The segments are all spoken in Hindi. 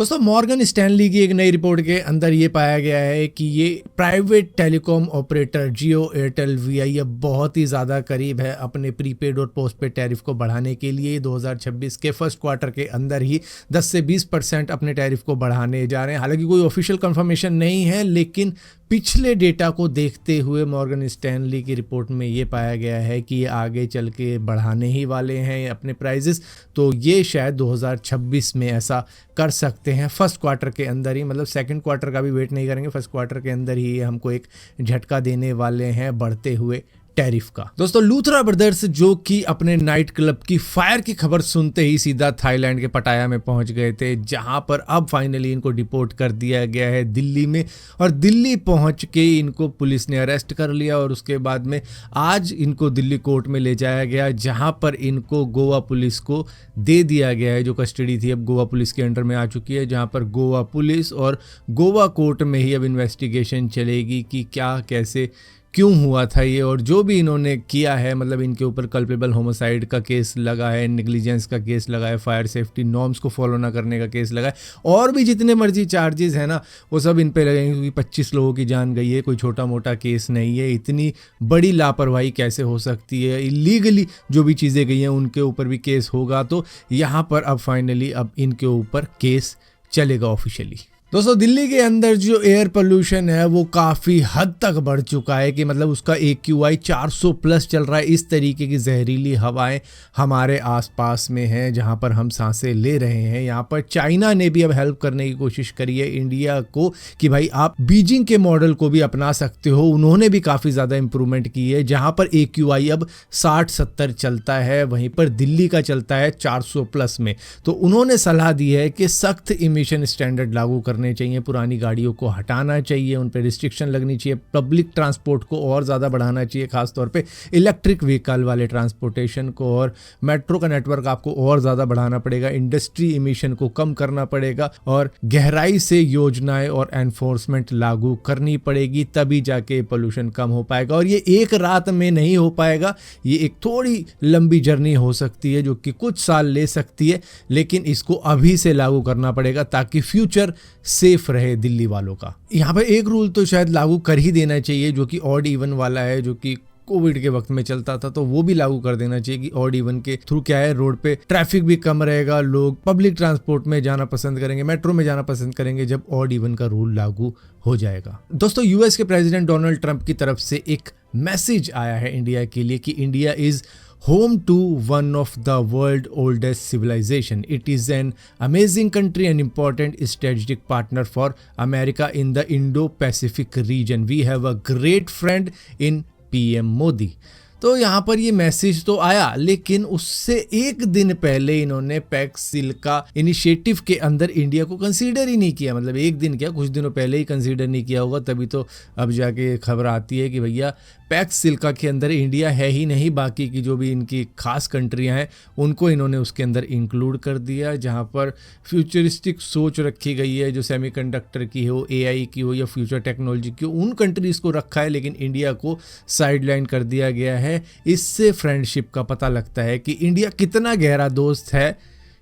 दोस्तों मॉर्गन स्टैनली की एक नई रिपोर्ट के अंदर ये पाया गया है कि ये private telecom operator Jio Airtel VI अब बहुत ही ज़्यादा करीब है अपने प्रीपेड और पोस्टपेड टैरिफ को बढ़ाने के लिए। 2026 के फर्स्ट क्वार्टर के अंदर ही 10 से 20% अपने टैरिफ को बढ़ाने जा रहे हैं। हालांकि कोई ऑफिशियल कंफर्मेशन नहीं है, लेकिन पिछले डेटा को देखते हुए मॉर्गन स्टैनली की रिपोर्ट में ये पाया गया है कि ये आगे चल के बढ़ाने ही वाले हैं अपने प्राइजेस। तो ये शायद 2026 में ऐसा कर सकते हैं, फर्स्ट क्वार्टर के अंदर ही, मतलब सेकंड क्वार्टर का भी वेट नहीं करेंगे, फर्स्ट क्वार्टर के अंदर ही हमको एक झटका देने वाले हैं बढ़ते हुए टैरिफ का। दोस्तों लूथरा ब्रदर्स जो कि अपने नाइट क्लब की फायर की खबर सुनते ही सीधा थाईलैंड के पटाया में पहुंच गए थे, जहां पर अब फाइनली इनको डिपोर्ट कर दिया गया है दिल्ली में। और दिल्ली पहुंच के इनको पुलिस ने अरेस्ट कर लिया और उसके बाद में आज इनको दिल्ली कोर्ट में ले जाया गया, जहां पर इनको गोवा पुलिस को दे दिया गया है। जो कस्टडी थी अब गोवा पुलिस के अंडर में आ चुकी है, जहां पर गोवा पुलिस और गोवा कोर्ट में ही अब इन्वेस्टिगेशन चलेगी कि क्या कैसे क्यों हुआ था ये, और जो भी इन्होंने किया है, मतलब इनके ऊपर कल्पेबल होमोसाइड का केस लगा है, नेग्लिजेंस का केस लगा है, फायर सेफ्टी नॉर्म्स को फॉलो ना करने का केस लगा है, और भी जितने मर्जी चार्जेस हैं ना वो सब इन पे लगेंगे, क्योंकि 25 लोगों की जान गई है, कोई छोटा मोटा केस नहीं है। इतनी बड़ी लापरवाही कैसे हो सकती है, इलीगली जो भी चीज़ें गई हैं उनके ऊपर भी केस होगा। तो यहाँ पर अब फाइनली अब इनके ऊपर केस चलेगा ऑफिशियली। दोस्तों दिल्ली के अंदर जो एयर पोल्यूशन है वो काफ़ी हद तक बढ़ चुका है कि मतलब उसका AQI 400 प्लस चल रहा है। इस तरीके की जहरीली हवाएं हमारे आसपास में हैं जहां पर हम सांसें ले रहे हैं। यहाँ पर चाइना ने भी अब हेल्प करने की कोशिश करी है इंडिया को कि भाई आप बीजिंग के मॉडल को भी अपना सकते हो। उन्होंने भी काफ़ी ज़्यादा इंप्रूवमेंट की है, जहाँ पर AQI अब 60-70 चलता है, वहीं पर दिल्ली का चलता है 400 प्लस में। तो उन्होंने सलाह दी है कि सख्त इमिशन स्टैंडर्ड लागू करने चाहिए, पुरानी गाड़ियों को हटाना चाहिए, उन पे रिस्ट्रिक्शन लगनी चाहिए, पब्लिक ट्रांसपोर्ट को और ज़्यादा बढ़ाना चाहिए, खासतौर पे इलेक्ट्रिक व्हीकल वाले ट्रांसपोर्टेशन को, और मेट्रो का नेटवर्क आपको और ज़्यादा बढ़ाना पड़ेगा, इंडस्ट्री इमिशन को कम करना पड़ेगा, और गहराई से योजनाएं और एनफोर्समेंट लागू करनी पड़ेगी, तभी जाके पोल्यूशन कम हो पाएगा। और ये एक रात में नहीं हो पाएगा, ये एक थोड़ी लंबी जर्नी हो सकती है जो कि कुछ साल ले सकती है, लेकिन इसको अभी से लागू करना पड़ेगा ताकि फ्यूचर सेफ रहे दिल्ली वालों का। यहाँ पे एक रूल तो शायद लागू कर ही देना चाहिए जो कि ऑड इवन वाला है, जो कि कोविड के वक्त में चलता था, तो वो भी लागू कर देना चाहिए कि ऑड इवन के थ्रू क्या है, रोड पे ट्रैफिक भी कम रहेगा, लोग पब्लिक ट्रांसपोर्ट में जाना पसंद करेंगे, मेट्रो में जाना पसंद करेंगे जब ऑड इवन का रूल लागू हो जाएगा। दोस्तों यूएस के प्रेसिडेंट डोनाल्ड ट्रंप की तरफ से एक मैसेज आया है इंडिया के लिए कि India is home to one of the world's oldest civilization. It is an amazing country and important strategic partner for America in the Indo-Pacific region. We have a great friend in PM Modi. तो यहाँ पर ये मैसेज तो आया, लेकिन उससे एक दिन पहले इन्होंने पैक्स सिल का इनिशिएटिव के अंदर इंडिया को कंसीडर ही नहीं किया। मतलब एक दिन क्या, कुछ दिनों पहले ही कंसीडर नहीं किया होगा, तभी तो अब जाके खबर आती है कि भैया पैक्स सिल्का के अंदर इंडिया है ही नहीं, बाकी की जो भी इनकी खास कंट्रियां हैं उनको इन्होंने उसके अंदर इंक्लूड कर दिया, जहां पर फ्यूचरिस्टिक सोच रखी गई है, जो सेमीकंडक्टर की हो, AI की हो या फ्यूचर टेक्नोलॉजी की हो, उन कंट्रीज़ को रखा है, लेकिन इंडिया को साइडलाइन कर दिया गया है। इससे फ्रेंडशिप का पता लगता है कि इंडिया कितना गहरा दोस्त है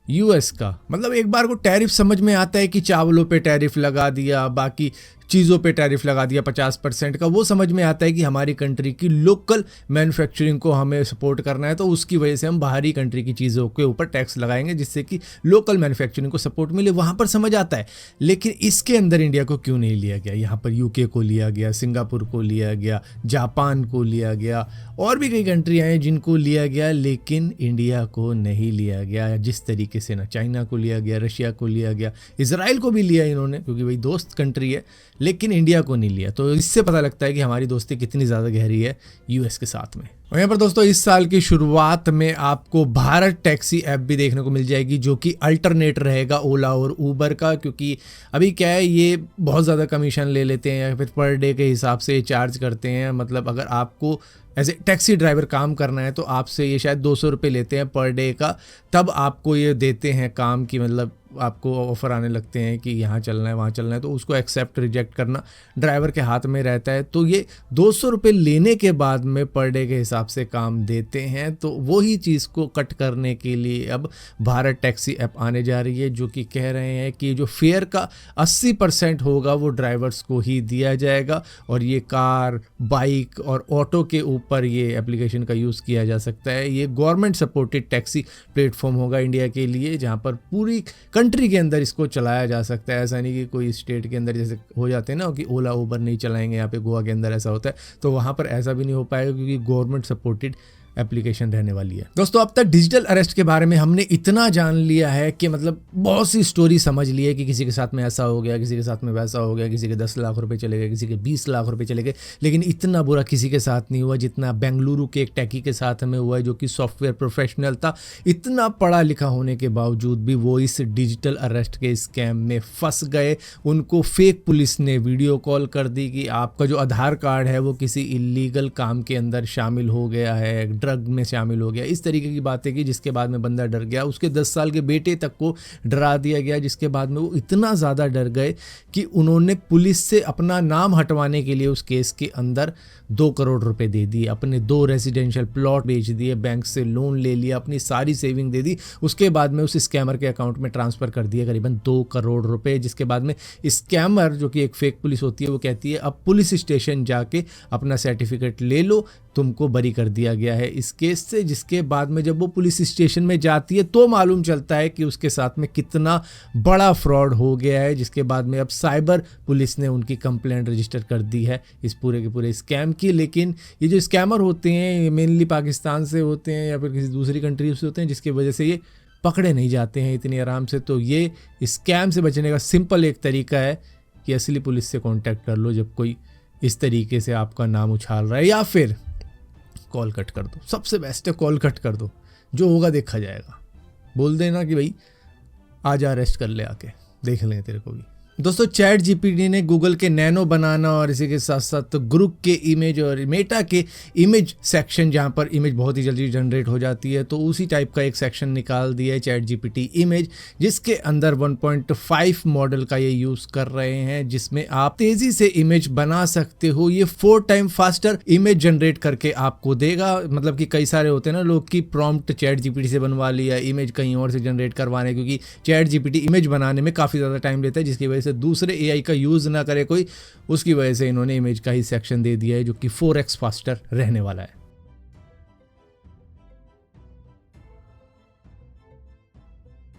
यूएस का। मतलब एक बार को टैरिफ समझ में आता है कि चावलों पे टैरिफ लगा दिया, बाकी चीज़ों पे टैरिफ लगा दिया 50% का, वो समझ में आता है कि हमारी कंट्री की लोकल मैन्युफैक्चरिंग को हमें सपोर्ट करना है, तो उसकी वजह से हम बाहरी कंट्री की चीज़ों के ऊपर टैक्स लगाएंगे जिससे कि लोकल मैन्युफैक्चरिंग को सपोर्ट मिले, वहाँ पर समझ आता है। लेकिन इसके अंदर इंडिया को क्यों नहीं लिया गया? यहाँ पर UK को लिया गया, सिंगापुर को लिया गया, जापान को लिया गया, और भी कई कंट्रियाँ हैं जिनको लिया गया, लेकिन इंडिया को नहीं लिया गया। जिस तरीके से ना चाइना को लिया गया, रशिया को लिया गया, इजराइल को भी लिया इन्होंने क्योंकि भाई दोस्त कंट्री है, लेकिन इंडिया को नहीं लिया। तो इससे पता लगता है कि हमारी दोस्ती कितनी ज़्यादा गहरी है यूएस के साथ में। और यहाँ पर दोस्तों इस साल की शुरुआत में आपको भारत टैक्सी ऐप भी देखने को मिल जाएगी, जो कि अल्टरनेट रहेगा ओला और ऊबर का, क्योंकि अभी क्या है, ये बहुत ज़्यादा कमीशन ले लेते हैं या फिर पर डे के हिसाब से चार्ज करते हैं। मतलब अगर आपको एज ए टैक्सी ड्राइवर काम करना है तो आपसे ये शायद 200 रुपये लेते हैं पर डे का, तब आपको ये देते हैं काम की, मतलब आपको ऑफ़र आने लगते हैं कि यहाँ चलना है वहाँ चलना है, तो उसको एक्सेप्ट रिजेक्ट करना ड्राइवर के हाथ में रहता है। तो ये 200 रुपये लेने के बाद में पर डे के हिसाब से काम देते हैं। तो वही चीज़ को कट करने के लिए अब भारत टैक्सी ऐप आने जा रही है, जो कि कह रहे हैं कि जो फेयर का 80% होगा वो ड्राइवर्स को ही दिया जाएगा, और ये कार, बाइक और ऑटो के ऊपर ये एप्लीकेशन का यूज़ किया जा सकता है। ये गवर्नमेंट सपोर्टेड टैक्सी प्लेटफॉर्म होगा इंडिया के लिए, जहाँ पर पूरी कंट्री के अंदर इसको चलाया जा सकता है। ऐसा नहीं कि कोई स्टेट के अंदर जैसे हो जाते हैं ना कि ओला उबर नहीं चलाएंगे, यहाँ पे गोवा के अंदर ऐसा होता है, तो वहाँ पर ऐसा भी नहीं हो पाएगा क्योंकि गवर्नमेंट सपोर्टेड एप्लीकेशन रहने वाली है। दोस्तों, अब तक डिजिटल अरेस्ट के बारे में हमने इतना जान लिया है कि मतलब बहुत सी स्टोरी समझ ली है कि किसी के साथ में ऐसा हो गया, किसी के साथ में वैसा हो गया, किसी के 10 लाख रुपए चले गए, किसी के 20 लाख रुपए चले गए, लेकिन इतना बुरा किसी के साथ नहीं हुआ जितना बेंगलुरु के एक टैकी के साथ हमें हुआ है, जो कि सॉफ्टवेयर प्रोफेशनल था। इतना पढ़ा लिखा होने के बावजूद भी वो इस डिजिटल अरेस्ट के स्कैम में फंस गए। उनको फेक पुलिस ने वीडियो कॉल कर दी कि आपका जो आधार कार्ड है वो किसी इलीगल काम के अंदर शामिल हो गया है, ड्रग में शामिल हो गया, इस तरीके की बातें की, जिसके बाद में बंदा डर गया। उसके 10 साल के बेटे तक को डरा दिया गया, जिसके बाद में वो इतना ज़्यादा डर गए कि उन्होंने पुलिस से अपना नाम हटवाने के लिए उस केस के अंदर 2 करोड़ रुपए दे दिए, अपने 2 रेजिडेंशियल प्लॉट बेच दिए, बैंक से लोन ले लिया, अपनी सारी सेविंग दे दी। उसके बाद में उस स्कैमर के अकाउंट में ट्रांसफ़र कर दिया करीबन 2 करोड़ रुपए, जिसके बाद में स्कैमर, जो कि एक फेक पुलिस होती है, वो कहती है अब पुलिस स्टेशन जाके अपना सर्टिफिकेट ले लो, तुमको बरी कर दिया गया है इस केस से। जिसके बाद में जब वो पुलिस स्टेशन में जाती है तो मालूम चलता है कि उसके साथ में कितना बड़ा फ्रॉड हो गया है, जिसके बाद में अब साइबर पुलिस ने उनकी कंप्लेंट रजिस्टर कर दी है इस पूरे के पूरे स्कैम की। लेकिन ये जो स्कैमर होते हैं ये मेनली पाकिस्तान से होते हैं या फिर किसी दूसरी कंट्री से होते हैं, जिसकी वजह से ये पकड़े नहीं जाते हैं इतनी आराम से। तो ये स्कैम से बचने का सिंपल एक तरीका है कि असली पुलिस से कॉन्टैक्ट कर लो जब कोई इस तरीके से आपका नाम उछाल रहा है, या फिर कॉल कट कर दो। सबसे बेस्ट है कॉल कट कर दो, जो होगा देखा जाएगा। बोल देना कि भाई आज अरेस्ट कर ले, आके देख लें तेरे को भी। दोस्तों, चैट जीपीटी ने गूगल के नैनो बनाना और इसी के साथ साथ ग्रुप के इमेज और मेटा के इमेज सेक्शन, जहां पर इमेज बहुत ही जल्दी जनरेट हो जाती है, तो उसी टाइप का एक सेक्शन निकाल दिया है चैट जीपीटी इमेज, जिसके अंदर 1.5 मॉडल का ये यूज़ कर रहे हैं, जिसमें आप तेज़ी से इमेज बना सकते हो। ये 4 टाइम फास्टर इमेज जनरेट करके आपको देगा। मतलब कि कई सारे होते हैं ना लोग की प्रॉम्प्ट चैट जीपीटी से बनवा लिया, इमेज कहीं और से जनरेट करवाने, क्योंकि चैट जीपीटी इमेज बनाने में काफ़ी ज़्यादा टाइम लेता है, जिसकी वजह से दूसरे एआई का यूज़ ना करे कोई, उसकी वजह से इन्होंने इमेज का ही सेक्शन दे दिया है जो कि 4x फास्टर रहने वाला है।